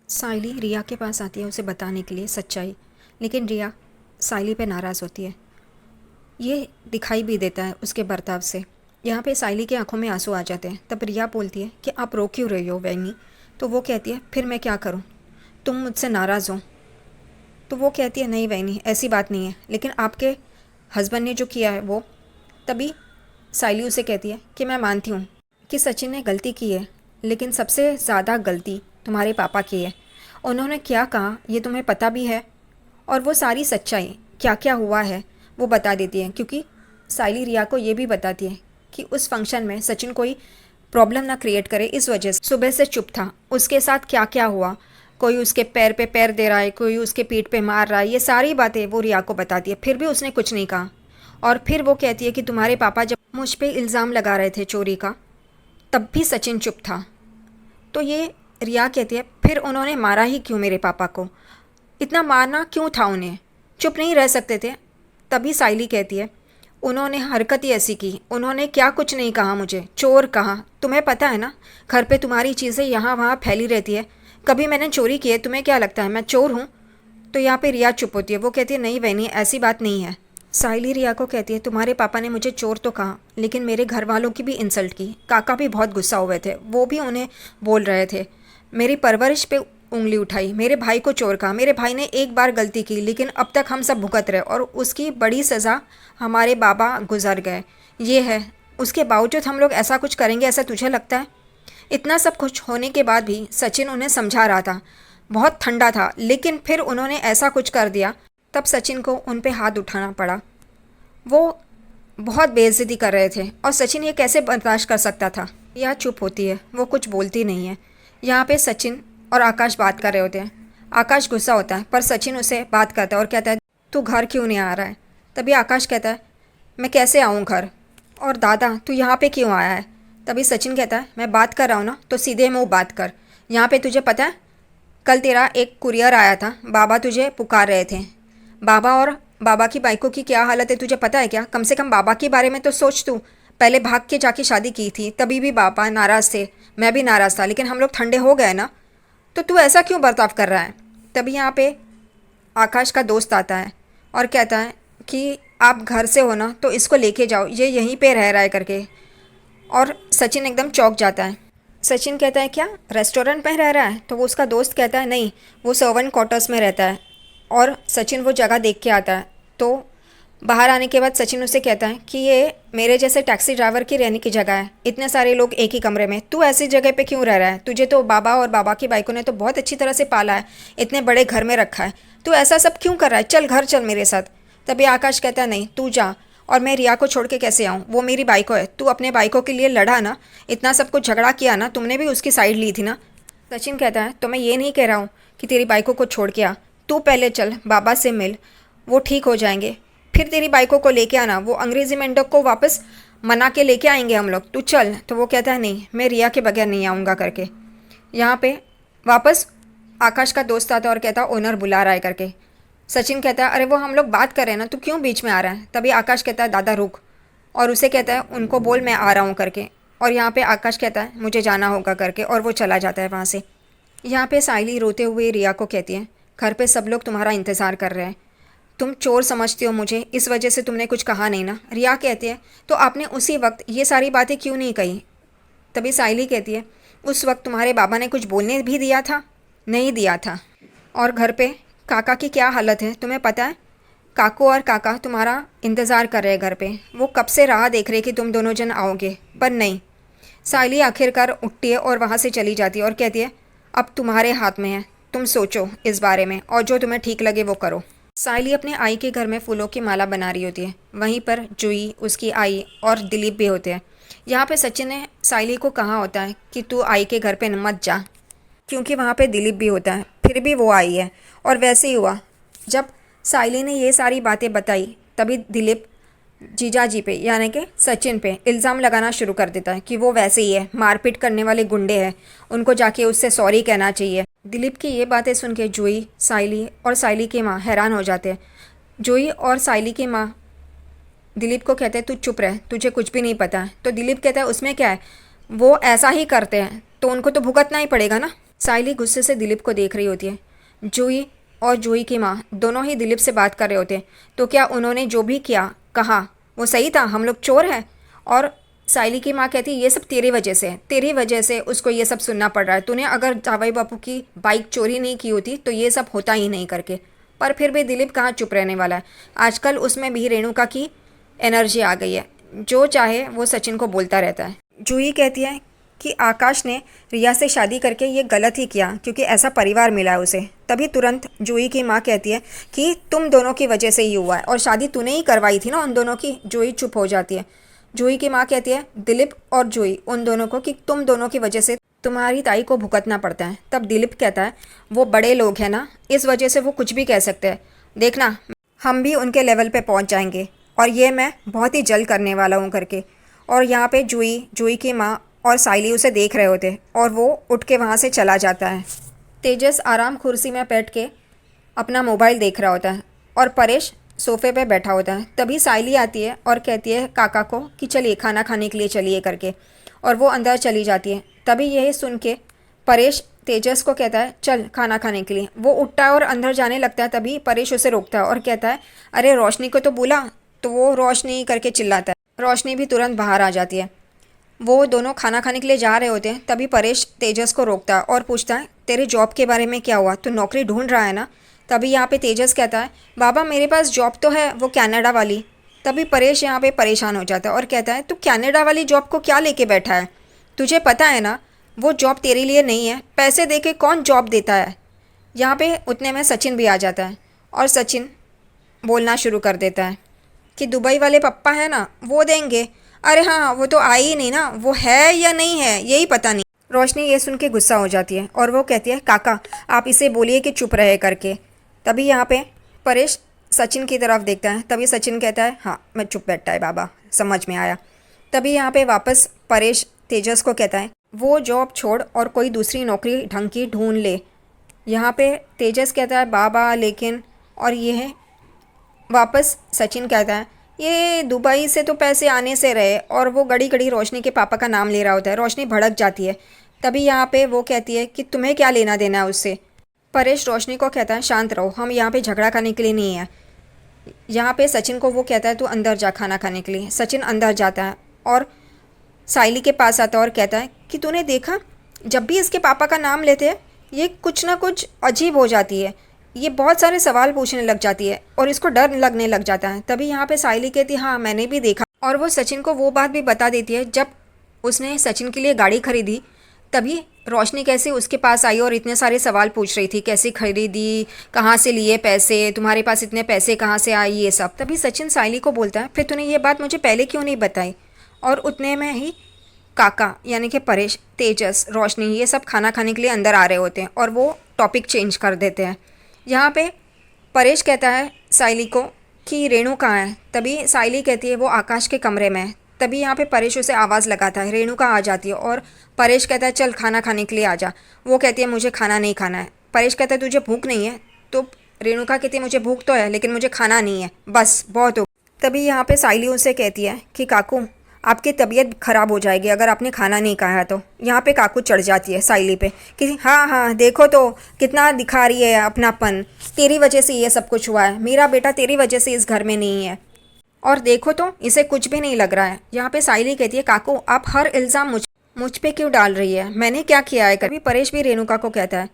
साइली रिया के पास आती है उसे बताने के लिए सच्चाई, लेकिन रिया साइली पे नाराज़ होती है। ये दिखाई भी देता है उसके बर्ताव से। यहाँ पे साइली की आंखों में आंसू आ जाते हैं। तब रिया बोलती है कि आप रो क्यों रही हो वैनी? तो वो कहती है फिर मैं क्या करूँ, तुम मुझसे नाराज़ हो। तो वो कहती है नहीं वैनी, ऐसी बात नहीं है, लेकिन आपके हस्बैंड ने जो किया है वो। तभी साइली उसे कहती है कि मैं मानती हूँ कि सचिन ने गलती की है, लेकिन सबसे ज़्यादा गलती तुम्हारे पापा की है। उन्होंने क्या कहा ये तुम्हें पता भी है, और वो सारी सच्चाई क्या क्या हुआ है वो बता देती है, क्योंकि साइली रिया को ये भी बताती है कि उस फंक्शन में सचिन कोई प्रॉब्लम ना क्रिएट करे, इस वजह से सुबह से चुप था। उसके साथ क्या क्या हुआ, कोई उसके पैर पे पैर दे रहा है, कोई उसके पीठ पे मार रहा है, ये सारी बातें वो रिया को बताती है। फिर भी उसने कुछ नहीं कहा। और फिर वो कहती है कि तुम्हारे पापा जब मुझ पे इल्ज़ाम लगा रहे थे चोरी का, तब भी सचिन चुप था। तो ये रिया कहती है फिर उन्होंने मारा ही क्यों मेरे पापा को, इतना मारना क्यों था उन्हें, चुप नहीं रह सकते थे? तभी साइली कहती है उन्होंने हरकत ही ऐसी की, उन्होंने क्या कुछ नहीं कहा, मुझे चोर कहा। तुम्हें पता है ना, घर पे तुम्हारी चीज़ें यहाँ वहाँ फैली रहती है, कभी मैंने चोरी की है? तुम्हें क्या लगता है मैं चोर हूँ? तो यहाँ पे रिया चुप होती है। वो कहती है नहीं वैनी, ऐसी बात नहीं है। साइली रिया को कहती है तुम्हारे पापा ने मुझे चोर तो कहा, लेकिन मेरे घर वालों की भी इंसल्ट की। काका भी बहुत गुस्सा हुए थे, वो भी उन्हें बोल रहे थे, मेरी परवरिश पे उंगली उठाई, मेरे भाई को चोर कहा। मेरे भाई ने एक बार गलती की, लेकिन अब तक हम सब भुगत रहे, और उसकी बड़ी सज़ा हमारे बाबा गुजर गए। ये है, उसके बावजूद हम लोग ऐसा कुछ करेंगे ऐसा तुझे लगता है? इतना सब कुछ होने के बाद भी सचिन उन्हें समझा रहा था, बहुत ठंडा था, लेकिन फिर उन्होंने ऐसा कुछ कर दिया। तब सचिन को उन पे हाथ उठाना पड़ा। वो बहुत बेइज्जती कर रहे थे, और सचिन ये कैसे बर्दाश्त कर सकता था? यह चुप होती है, वो कुछ बोलती नहीं है। यहाँ पे सचिन और आकाश बात कर रहे होते हैं। आकाश गुस्सा होता है, पर सचिन उसे बात करता है और कहता है तू घर क्यों नहीं आ रहा है? तभी आकाश कहता है मैं कैसे आऊँ घर, और दादा तू यहाँ पे क्यों आया है? तभी सचिन कहता है मैं बात कर रहा हूँ ना, तो सीधे मुँह बात कर। यहाँ पे तुझे पता है, कल तेरा एक कुरियर आया था, बाबा तुझे पुकार रहे थे। बाबा और बाबा की बाइकों की क्या हालत है तुझे पता है क्या? कम से कम बाबा के बारे में तो सोच तू। पहले भाग के जाके शादी की थी, तभी भी बाबा नाराज़ थे, मैं भी नाराज़ था, लेकिन हम लोग ठंडे हो गए ना। तो तू ऐसा क्यों बर्ताव कर रहा है? तभी यहाँ पे आकाश का दोस्त आता है और कहता है कि आप घर से हो ना, तो इसको लेके जाओ, ये यहीं पे रह रहा है करके। और सचिन एकदम चौंक जाता है। सचिन कहता है क्या रेस्टोरेंट में रह रहा है? तो वो उसका दोस्त कहता है नहीं, वो सर्वेंट क्वार्टर्स में रहता है। और सचिन वो जगह देख के आता है। तो बाहर आने के बाद सचिन उसे कहता है कि ये मेरे जैसे टैक्सी ड्राइवर की रहने की जगह है, इतने सारे लोग एक ही कमरे में, तू ऐसी जगह पे क्यों रह रहा है? तुझे तो बाबा और बाबा की बाइकों ने तो बहुत अच्छी तरह से पाला है, इतने बड़े घर में रखा है, तू ऐसा सब क्यों कर रहा है? चल घर चल मेरे साथ। तभी आकाश कहता है नहीं तू जा, और मैं रिया को छोड़ के कैसे आऊँ? वो मेरी बाइको है, तू अपने बाइकों के लिए लड़ा ना, इतना सब कुछ झगड़ा किया ना, तुमने भी उसकी साइड ली थी ना। सचिन कहता है तो मैं ये नहीं कह रहा हूँ कि तेरी बाइकों को छोड़ के आ, तू पहले चल बाबा से मिल, वो ठीक हो जाएंगे, फिर तेरी बाइकों को लेके आना, वो अंग्रेज़ी मेंढक को वापस मना के लेके आएंगे हम लोग, तू चल। तो वो कहता है नहीं, मैं रिया के बगैर नहीं आऊँगा करके। यहाँ पे वापस आकाश का दोस्त आता है और कहता ओनर बुला रहा है करके। सचिन कहता है अरे वो हम लोग बात कर रहे हैं ना, तू क्यों बीच में आ रहा है? तभी आकाश कहता है दादा रुक, और उसे कहता है उनको बोल मैं आ रहा हूँ करके। और यहाँ पे आकाश कहता है मुझे जाना होगा करके, और वो चला जाता है वहाँ से। यहाँ पे साइली रोते हुए रिया को कहती है घर पे सब लोग तुम्हारा इंतज़ार कर रहे हैं, तुम चोर समझती हो मुझे, इस वजह से तुमने कुछ कहा नहीं ना। रिया कहती है तो आपने उसी वक्त ये सारी बातें क्यों नहीं कही? तभी साइली कहती है उस वक्त तुम्हारे बाबा ने कुछ बोलने भी दिया था? नहीं दिया था। और घर पे काका की क्या हालत है तुम्हें पता है? काको और काका तुम्हारा इंतज़ार कर रहे हैं घर पे, वो कब से राह देख रहे कि तुम दोनों जन आओगे, पर नहीं। साइली आखिरकार उठती है और वहाँ से चली जाती है और कहती है अब तुम्हारे हाथ में है, तुम सोचो इस बारे में, और जो तुम्हें ठीक लगे वो करो। साइली अपने आई के घर में फूलों की माला बना रही होती है। वहीं पर जुई, उसकी आई और दिलीप भी होते हैं। यहाँ पे सचिन ने साइली को कहा होता है कि तू आई के घर पे मत जा, क्योंकि वहाँ पे दिलीप भी होता है, फिर भी वो आई है। और वैसे ही हुआ, जब साइली ने ये सारी बातें बताई, तभी दिलीप जीजाजी पे यानी कि सचिन पे इल्ज़ाम लगाना शुरू कर देता है कि वो वैसे ही है, मारपीट करने वाले गुंडे हैं, उनको जाके उससे सॉरी कहना चाहिए। दिलीप की ये बातें सुन के जूही, साइली और साइली की माँ हैरान हो जाते हैं। जूही और साइली की माँ दिलीप को कहते हैं तू चुप रह, तुझे कुछ भी नहीं पता है। तो दिलीप कहता है उसमें क्या है, वो ऐसा ही करते हैं तो उनको तो भुगतना ही पड़ेगा ना। साइली गुस्से से दिलीप को देख रही होती है। जूही और जूही की माँ दोनों ही दिलीप से बात कर रहे होते हैं। तो क्या उन्होंने जो भी किया कहा वो सही था, हम लोग चोर हैं? और साइली की माँ कहती है ये सब तेरी वजह से है, तेरी वजह से उसको ये सब सुनना पड़ रहा है। तूने अगर जावाई बापू की बाइक चोरी नहीं की होती तो ये सब होता ही नहीं करके। पर फिर भी दिलीप कहाँ चुप रहने वाला है। आजकल उसमें भी रेणुका की एनर्जी आ गई है, जो चाहे वो सचिन को बोलता रहता है। जूही कहती है कि आकाश ने रिया से शादी करके ये गलत ही किया क्योंकि ऐसा परिवार मिला है उसे। तभी तुरंत जूही की माँ कहती है कि तुम दोनों की वजह से ही हुआ है और शादी तूने ही करवाई थी ना उन दोनों की। जूही चुप हो जाती है। जूही की माँ कहती है दिलीप और जूही उन दोनों को कि तुम दोनों की वजह से तुम्हारी ताई को भुगतना पड़ता है। तब दिलीप कहता है वो बड़े लोग हैं ना, इस वजह से वो कुछ भी कह सकते हैं, देखना हम भी उनके लेवल पे पहुंच जाएंगे और ये मैं बहुत ही जल्द करने वाला हूँ करके। और यहाँ पे जूही की माँ और साइली उसे देख रहे होते और वो उठ के वहाँ से चला जाता है। तेजस आराम कुर्सी में बैठ के अपना मोबाइल देख रहा होता है और परेश सोफे पे बैठा होता है। तभी साइली आती है और कहती है काका को कि चलिए खाना खाने के लिए चलिए करके, और वो अंदर चली जाती है। तभी यही सुन के परेश तेजस को कहता है चल खाना खाने के लिए। वो उठता है और अंदर जाने लगता है। तभी परेश उसे रोकता है और कहता है अरे रोशनी को तो बुला। तो वो रोशनी करके चिल्लाता है। रोशनी भी तुरंत बाहर आ जाती है। वो दोनों खाना खाने के लिए जा रहे होते हैं। तभी परेश तेजस को रोकता है और पूछता है तेरे जॉब के बारे में क्या हुआ, तू नौकरी ढूंढ रहा है ना? तभी यहाँ पे तेजस कहता है बाबा मेरे पास जॉब तो है, वो कनाडा वाली। तभी परेश यहाँ पे परेशान हो जाता है और कहता है तू कनाडा वाली जॉब को क्या लेके बैठा है? तुझे पता है ना वो जॉब तेरे लिए नहीं है, पैसे दे के कौन जॉब देता है? यहाँ पे उतने में सचिन भी आ जाता है और सचिन बोलना शुरू कर देता है कि दुबई वाले पप्पा है ना वो देंगे। अरे हाँ वो तो आई ही नहीं ना, वो है या नहीं है यही पता नहीं। रोशनी ये सुन के गुस्सा हो जाती है और वो कहती है काका आप इसे बोलिए कि चुप रहे करके। तभी यहाँ पे परेश सचिन की तरफ देखता है। तभी सचिन कहता है हाँ मैं चुप बैठा है बाबा, समझ में आया। तभी यहाँ पे वापस परेश तेजस को कहता है वो जॉब छोड़ और कोई दूसरी नौकरी ढंग की ढूंढ ले। यहाँ पे तेजस कहता है बाबा लेकिन, और ये है वापस सचिन कहता है ये दुबई से तो पैसे आने से रहे, और वो घड़ी घड़ी रोशनी के पापा का नाम ले रहा होता है। रोशनी भड़क जाती है। तभी यहाँ पे वो कहती है कि तुम्हें क्या लेना देना है उससे। परेश रोशनी को कहता है शांत रहो, हम यहाँ पे झगड़ा करने के लिए नहीं है। यहाँ पे सचिन को वो कहता है तू अंदर जा खाना खाने के लिए। सचिन अंदर जाता है और साइली के पास आता है और कहता है कि तूने देखा जब भी इसके पापा का नाम लेते हैं ये कुछ ना कुछ अजीब हो जाती है, ये बहुत सारे सवाल पूछने लग जाती है और इसको डर लगने लग जाता है। तभी यहाँ पे साइली कहती है हाँ मैंने भी देखा, और वो सचिन को वो बात भी बता देती है जब उसने सचिन के लिए गाड़ी खरीदी तभी रोशनी कैसे उसके पास आई और इतने सारे सवाल पूछ रही थी, कैसे खरीदी, कहाँ से लिए पैसे, तुम्हारे पास इतने पैसे कहाँ से आए, ये सब। तभी सचिन साइली को बोलता है फिर तूने ये बात मुझे पहले क्यों नहीं बताई? और उतने में ही काका यानी कि परेश, तेजस, रोशनी ये सब खाना खाने के लिए अंदर आ रहे होते हैं और वो टॉपिक चेंज कर देते हैं। यहाँ पे परेश कहता है साइली को कि रेणु कहाँ है। तभी साइली कहती है वो आकाश के कमरे में है। तभी यहाँ पे परेश उसे आवाज़ लगाता है, रेणुका आ जाती है और परेश कहता है चल खाना खाने के लिए आ जा। वो कहती है मुझे खाना नहीं खाना है। परेश कहता है तुझे भूख नहीं है? तो रेणुका कहती है मुझे भूख तो है लेकिन मुझे खाना नहीं है, बस बहुत हो। तभी यहाँ पे साइली उसे कहती है कि काकू आपकी तबीयत ख़राब हो जाएगी अगर आपने खाना नहीं खाया तो। यहाँ पे काकू चढ़ जाती है साइली पे कि हाँ हाँ देखो तो कितना दिखा रही है अपनापन, तेरी वजह से ये सब कुछ हुआ है, मेरा बेटा तेरी वजह से इस घर में नहीं है, और देखो तो इसे कुछ भी नहीं लग रहा है। यहाँ पे साइली कहती है काकू आप हर इल्ज़ाम मुझ पे क्यों डाल रही है, मैंने क्या किया है? कभी परेश भी रेणुका को कहता है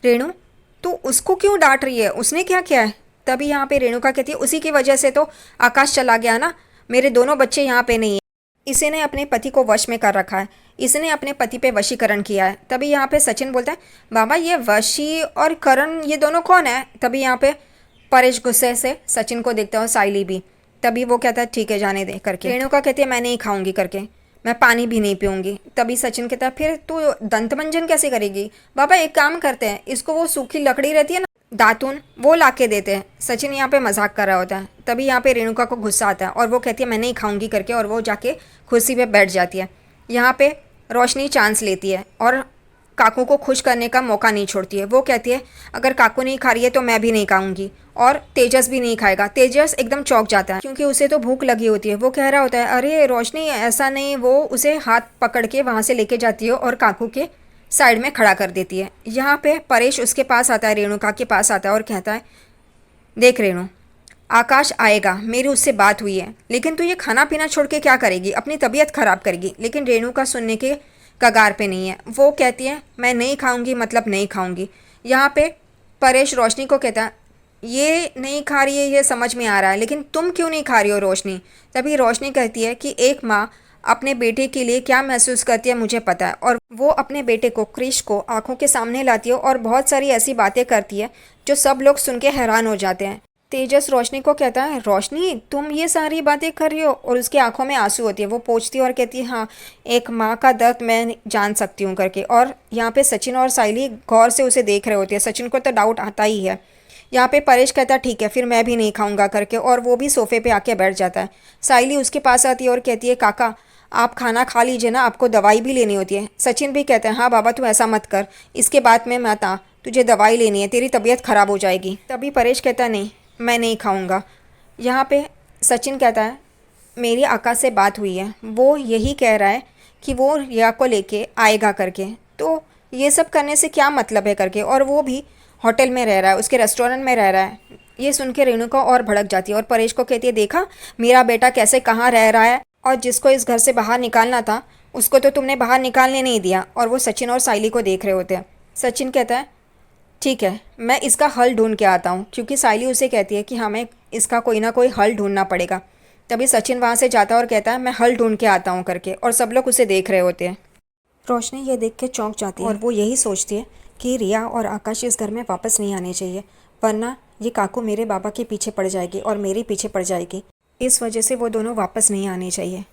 रेणु तू उसको क्यों डांट रही है, उसने क्या किया है? तभी यहाँ पे रेणुका कहती है उसी की वजह से तो आकाश चला गया ना, मेरे दोनों बच्चे यहाँ पे नहीं है, इसने अपने पति को वश में कर रखा है, इसने अपने पति पे वशीकरण किया है। तभी यहाँ पे सचिन बोलता है बाबा ये वशी और करण ये दोनों कौन है? तभी यहाँ पे परेश गुस्से से सचिन को देखता है और साइली भी। तभी वो कहता है ठीक है जाने दे करके। रेणुका कहती है मैं नहीं खाऊंगी करके, मैं पानी भी नहीं पीऊँगी। तभी सचिन कहता है फिर तू दंत मंजन कैसे करेगी? बाबा एक काम करते हैं, इसको वो सूखी लकड़ी रहती है ना दातुन, वो ला के देते हैं। सचिन यहाँ पे मजाक कर रहा होता है। तभी यहाँ पे रेणुका को गुस्सा आता है और वो कहती है मैं नहीं खाऊंगी करके, और वो जाके कुर्सी पे बैठ जाती है। यहाँ पे रोशनी चांस लेती है और काकू को खुश करने का मौका नहीं छोड़ती है। वो कहती है अगर काकू नहीं खा रही है तो मैं भी नहीं खाऊंगी, और तेजस भी नहीं खाएगा। तेजस एकदम चौंक जाता है क्योंकि उसे तो भूख लगी होती है। वो कह रहा होता है अरे रोशनी ऐसा नहीं। वो उसे हाथ पकड़ के वहाँ से लेके जाती है और काकू के साइड में खड़ा कर देती है। यहाँ पे परेश उसके पास आता है, रेणुका के पास आता है और कहता है, देख रेणु, आकाश आएगा, मेरी उससे बात हुई है, लेकिन तू ये खाना पीना छोड़ के क्या करेगी, अपनी तबीयत खराब करेगी। लेकिन रेणुका सुनने के कगार पे नहीं है। वो कहती है मैं नहीं खाऊंगी मतलब नहीं खाऊंगी। यहाँ पे परेश रोशनी को कहता है ये नहीं खा रही है, ये समझ में आ रहा है, लेकिन तुम क्यों नहीं खा रही हो रोशनी। तभी रोशनी कहती है कि एक माँ अपने बेटे के लिए क्या महसूस करती है मुझे पता है, और वो अपने बेटे को, क्रिश को आंखों के सामने लाती है और बहुत सारी ऐसी बातें करती है जो सब लोग सुन के हैरान हो जाते हैं। तेजस रोशनी को कहता है रोशनी तुम ये सारी बातें कर रही हो, और उसकी आंखों में आंसू होती है। वो पूछती है और कहती है हाँ, एक माँ का दर्द मैं जान सकती हूँ करके। और यहाँ पे सचिन और साइली गौर से उसे देख रहे होते हैं। सचिन को तो डाउट आता ही है। यहाँ पे परेश कहता है ठीक है फिर मैं भी नहीं खाऊंगा करके, और वो भी सोफे पे आके बैठ जाता है। साइली उसके पास आती है और कहती है काका आप खाना खा लीजिए ना, आपको दवाई भी लेनी होती है। सचिन भी कहता है हाँ बाबा तू ऐसा मत कर, इसके बाद में मत आ, तुझे दवाई लेनी है, तेरी तबीयत ख़राब हो जाएगी। तभी परेश कहता है नहीं मैं नहीं खाऊंगा। यहाँ पे सचिन कहता है मेरी आका से बात हुई है, वो यही कह रहा है कि वो रिया को लेके आएगा करके, तो ये सब करने से क्या मतलब है करके, और वो भी होटल में रह रहा है, उसके रेस्टोरेंट में रह रहा है। ये सुन के रेणुका और भड़क जाती है और परेश को कहती है देखा मेरा बेटा कैसे कहाँ रह रहा है, और जिसको इस घर से बाहर निकालना था उसको तो तुमने बाहर निकालने नहीं दिया। और वो सचिन और साइली को देख रहे होते हैं। सचिन कहता है ठीक है मैं इसका हल ढूंढ के आता हूँ, क्योंकि साइली उसे कहती है कि हमें इसका कोई ना कोई हल ढूंढना पड़ेगा। तभी सचिन वहाँ से जाता है और कहता है मैं हल ढूंढ के आता हूँ करके, और सब लोग उसे देख रहे होते हैं। रोशनी ये देख के चौंक जाती है और वो यही सोचती है कि रिया और आकाश इस घर में वापस नहीं आने चाहिए, वरना ये काकू मेरे बाबा के पीछे पड़ जाएगी और मेरे पीछे पड़ जाएगी। इस वजह से वो दोनों वापस नहीं आने चाहिए।